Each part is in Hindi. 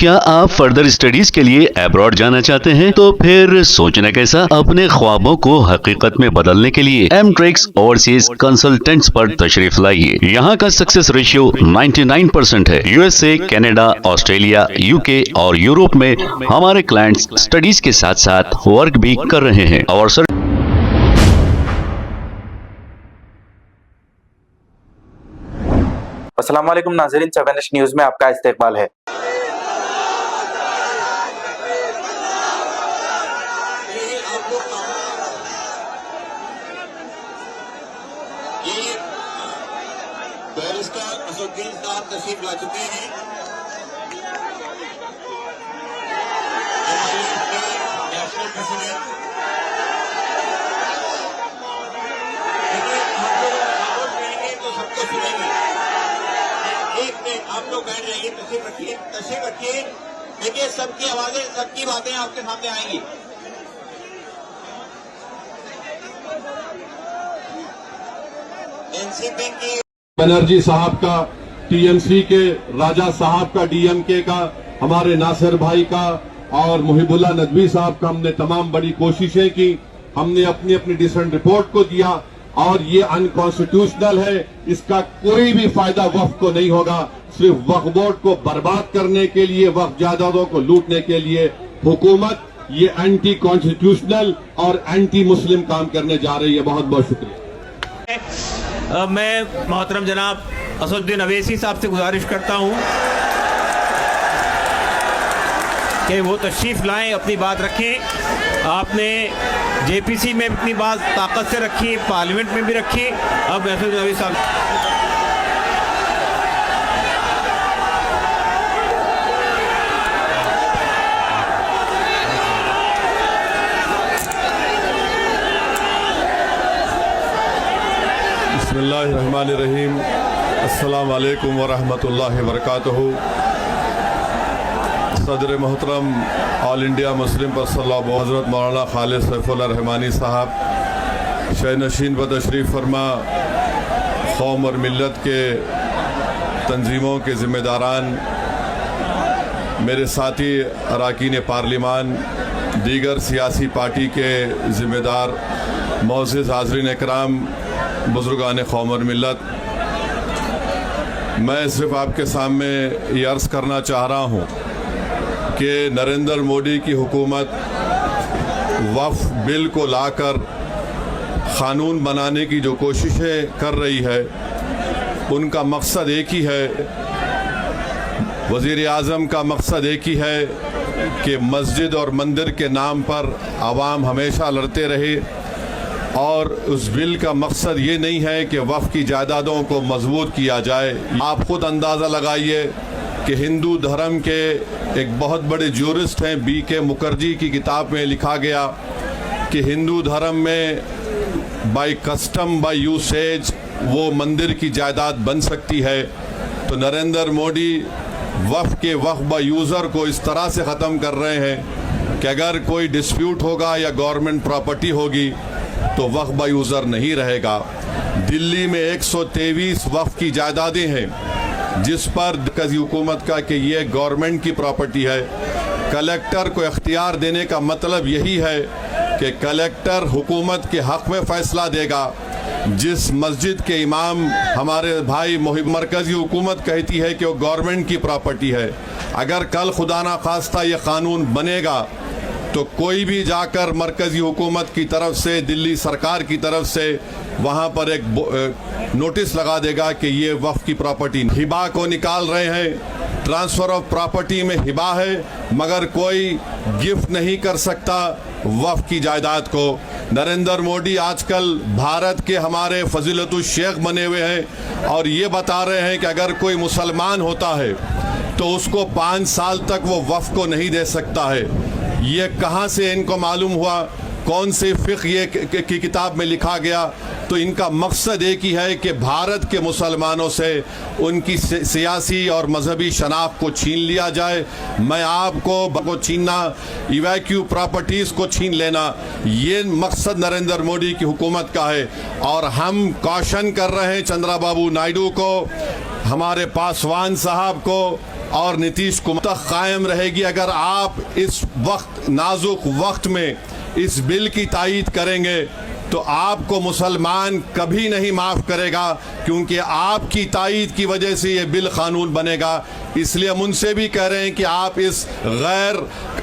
क्या आप फर्दर स्टडीज के लिए अब्रॉड जाना चाहते हैं? तो फिर सोचना कैसा, अपने ख्वाबों को हकीकत में बदलने के लिए एमट्रिक्स ओवरसीज कंसल्टेंट्स पर तशरीफ लाइए। यहाँ का सक्सेस रेशियो 99% है। यूएसए, कनाडा, ऑस्ट्रेलिया, यूके और यूरोप में हमारे क्लाइंट्स स्टडीज के साथ साथ वर्क भी कर रहे हैं और अस्सलाम वालेकुम नाज़रीन, 7 न्यूज़ में आपका इस्तकबाल है। बैरिस्टर असदुद्दीन साहब तशरीफ ला चुके हैं। नेशनल प्रेसिडेंट तो सबको सुनेंगे। एक मिनट आप लोग बैठ जाइए, तशरीफ रखिए। देखिए सबकी आवाजें, सबकी बातें आपके सामने आएंगी। एनसीपी की बनर्जी साहब का, टीएमसी के राजा साहब का, डीएमके का, हमारे नासिर भाई का और मुहिबुल्ला नदवी साहब का, हमने तमाम बड़ी कोशिशें की। हमने अपनी अपनी डिसेंट रिपोर्ट को दिया और ये अनकॉन्स्टिट्यूशनल है। इसका कोई भी फायदा वक्फ को नहीं होगा। सिर्फ वक्फ बोर्ड को बर्बाद करने के लिए, वक्फ जायदादों को लूटने के लिए हुकूमत ये एंटी कॉन्स्टिट्यूशनल और एंटी मुस्लिम काम करने जा रही है। बहुत बहुत शुक्रिया। मैं मोहतरम जनाब असदुद्दीन अवैसी साहब से गुजारिश करता हूं कि वो तशरीफ़ लाएं, अपनी बात रखें। आपने जेपीसी में अपनी बात ताकत से रखी, पार्लियामेंट में भी रखी। अब असदुद्दीन अवैसी साहब बिस्मिल्लाहिर्रहमानिर्रहीम। अस्सलाम वालेकुम वरहमतुल्लाहि वबरकातुहू। सदर मोहतरम ऑल इंडिया मुस्लिम पर्सनल हज़रत मौलाना खालिद सैफुल्लाह रहमानी साहब शहनशीन व तशरीफ़ फरमा, कौम और मिल्लत के तंजीमों के ज़िम्मेदारान, मेरे साथी अरकान पार्लिमान, दीगर सियासी पार्टी के ज़िम्मेदार, मोअज़्ज़िज़ हाज़रीन इकराम, बुज़ुर्गान कौम और मिल्लत, मैं सिर्फ आपके सामने ये अर्ज़ करना चाह रहा हूँ कि नरेंद्र मोदी की हुकूमत वक्फ बिल को लाकर क़ानून बनाने की जो कोशिशें कर रही है, उनका मकसद एक ही है। वज़ीर आज़म का मकसद एक ही है कि मस्जिद और मंदिर के नाम पर आवाम हमेशा लड़ते रहे, और उस बिल का मकसद ये नहीं है कि वक्फ की जायदादों को मजबूत किया जाए। आप खुद अंदाज़ा लगाइए कि हिंदू धर्म के एक बहुत बड़े ज्यूरिस्ट हैं, BK मुखर्जी की किताब में लिखा गया कि हिंदू धर्म में बाय कस्टम, बाय यूसेज वो मंदिर की जायदाद बन सकती है। तो नरेंद्र मोदी वक्फ के वक्फ बाय यूज़र को इस तरह से ख़त्म कर रहे हैं कि अगर कोई डिस्प्यूट होगा या गवर्नमेंट प्रॉपर्टी होगी तो वक्फ बाय यूज़र नहीं रहेगा। दिल्ली में 123 वक्फ की जायदादें हैं जिस पर मरकज़ी हुकूमत का कि ये गवर्नमेंट की प्रॉपर्टी है। कलेक्टर को इख्तियार देने का मतलब यही है कि कलेक्टर हुकूमत के हक़ में फ़ैसला देगा। जिस मस्जिद के इमाम हमारे भाई मरकज़ी हुकूमत कहती है कि वो गवर्नमेंट की प्रॉपर्टी है, अगर कल खुदा ना खास्ता ये क़ानून बनेगा तो कोई भी जाकर मरकज़ी हुकूमत की तरफ से, दिल्ली सरकार की तरफ से वहाँ पर एक नोटिस लगा देगा कि ये वक्फ की प्रॉपर्टी। हिबा को निकाल रहे हैं, ट्रांसफ़र ऑफ प्रॉपर्टी में हिबा है, मगर कोई गिफ्ट नहीं कर सकता वक्फ की जायदाद को। नरेंद्र मोदी आजकल भारत के हमारे फजीलतुल शेख बने हुए हैं और ये बता रहे हैं कि अगर कोई मुसलमान होता है तो उसको 5 साल तक वो वक्फ को नहीं दे सकता है। ये कहाँ से इनको मालूम हुआ? कौन से फ़िक़्ह ये की किताब में लिखा गया? तो इनका मकसद एक ही है कि भारत के मुसलमानों से उनकी सियासी और मजहबी शनाख्त को छीन लिया जाए। मैं आपको छीनना, इवैक्यू प्रॉपर्टीज़ को छीन लेना, ये मकसद नरेंद्र मोदी की हुकूमत का है। और हम कॉशन कर रहे हैं चंद्रा बाबू नायडू को, हमारे पासवान साहब को, और नीतीश कुमार तक कायम रहेगी अगर आप इस वक्त नाजुक वक्त में इस बिल की तायीद करेंगे तो आपको मुसलमान कभी नहीं माफ़ करेगा, क्योंकि आपकी तायीद की वजह से ये बिल कानून बनेगा। इसलिए हम उनसे भी कह रहे हैं कि आप इस गैर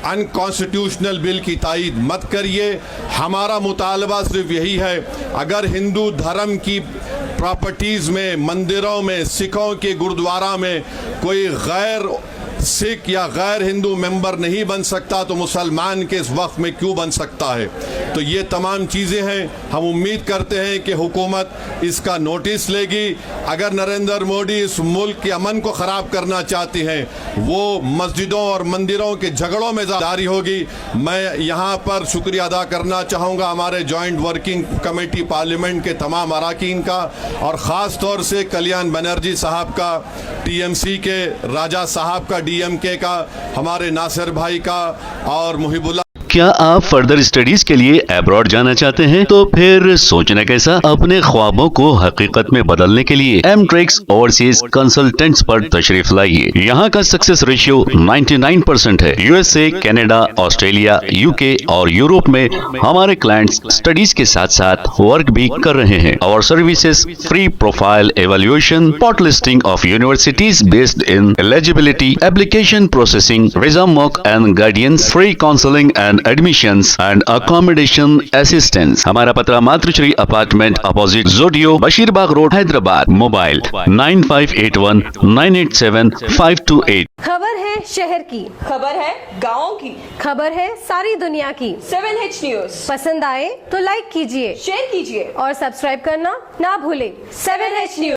अनकॉन्स्टिट्यूशनल बिल की तायीद मत करिए। हमारा मुतालबा सिर्फ यही है, अगर हिंदू धर्म की प्रॉपर्टीज़ में, मंदिरों में, सिखों के गुरुद्वारा में कोई गैर सिख या गैर हिंदू मेंबर नहीं बन सकता तो मुसलमान के इस वक्त में क्यों बन सकता है। तो ये तमाम चीज़ें हैं। हम उम्मीद करते हैं कि हुकूमत इसका नोटिस लेगी। अगर नरेंद्र मोदी इस मुल्क के अमन को ख़राब करना चाहती हैं, वो मस्जिदों और मंदिरों के झगड़ों में जारी होगी। मैं यहाँ पर शुक्रिया अदा करना चाहूँगा हमारे जॉइंट वर्किंग कमेटी पार्लियामेंट के तमाम अरकान का, और ख़ास तौर से कल्याण बनर्जी साहब का, टीएमसी के राजा साहब का, डीएमके का, हमारे नासिर भाई का, और मुहिबुल्लाह। क्या आप फर्दर स्टडीज के लिए अब्रॉड जाना चाहते हैं? तो फिर सोचना कैसा, अपने ख्वाबों को हकीकत में बदलने के लिए एमट्रिक्स ओवरसीज कंसल्टेंट्स पर तशरीफ लाइए। यहाँ का सक्सेस रेशियो 99% है। यूएसए, कनाडा, ऑस्ट्रेलिया, यूके और यूरोप में हमारे क्लाइंट्स स्टडीज के साथ साथ वर्क भी कर रहे हैं। और services free profile evaluation, spot listing of universities based in eligibility, application processing, visa mock and guidance, free counselling and admissions and accommodation assistance. हमारा पता मातृश्री अपार्टमेंट अपोजिट जोडियो, बशीरबाग रोड, हैदराबाद। मोबाइल 9581987528। खबर है शहर की, खबर है गाँव की, खबर है सारी दुनिया की। 7H न्यूज पसंद आए तो लाइक कीजिए, शेयर कीजिए और सब्सक्राइब करना ना भूलें। 7H news.